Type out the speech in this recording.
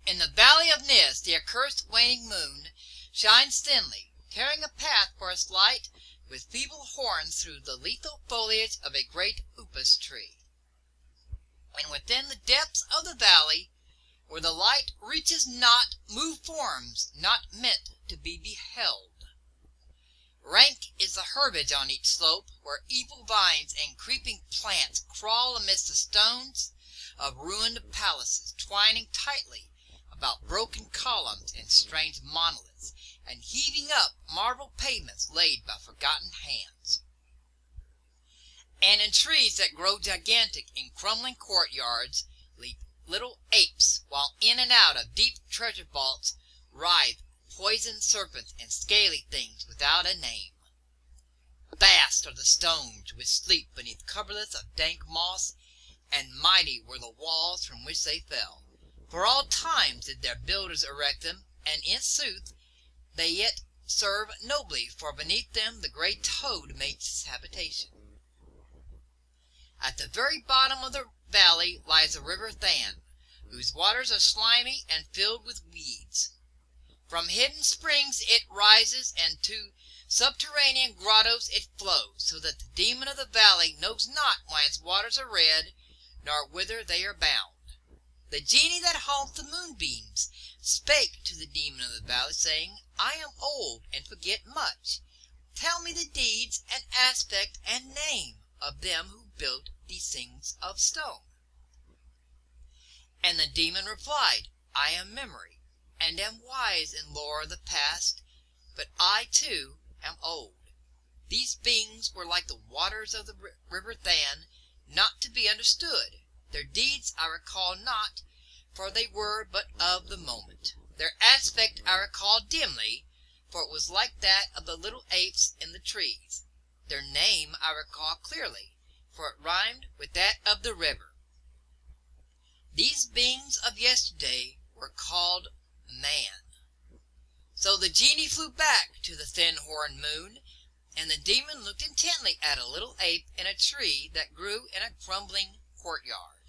In the valley of Nis the accursed waning moon shines thinly, tearing a path for its light with feeble horns through the lethal foliage of a great upas tree. And within the depths of the valley, where the light reaches not, move forms not meant to be beheld. Rank is the herbage on each slope, where evil vines and creeping plants crawl amidst the stones of ruined palaces, twining tightly about broken columns and strange monoliths, and heaving up marble pavements laid by forgotten hands. And in trees that grow gigantic in crumbling courtyards leap little apes, while in and out of deep treasure vaults writhe poisoned serpents and scaly things without a name. Vast are the stones which sleep beneath coverlets of dank moss, and mighty were the walls from which they fell. For all times did their builders erect them, and in sooth they yet serve nobly, for beneath them the great toad makes his habitation. At the very bottom of the valley lies the river Than, whose waters are slimy and filled with weeds. From hidden springs it rises, and to subterranean grottos it flows, so that the demon of the valley knows not why its waters are red, nor whither they are bound. The genie that haunts the moonbeams spake to the demon of the valley, saying, I am old and forget much. Tell me the deeds and aspect and name of them who built these things of stone. And the demon replied, I am memory, and am wise in lore of the past, but I too am old. These beings were like the waters of the river Than, not to be understood. Their deeds I recall not, for they were but of the moment. Their aspect I recall dimly, for it was like that of the little apes in the trees. Their name I recall clearly, for it rhymed with that of the river. These beings of yesterday were called man. So the genie flew back to the thin-horned moon, and the demon looked intently at a little ape in a tree that grew in a crumbling courtyard.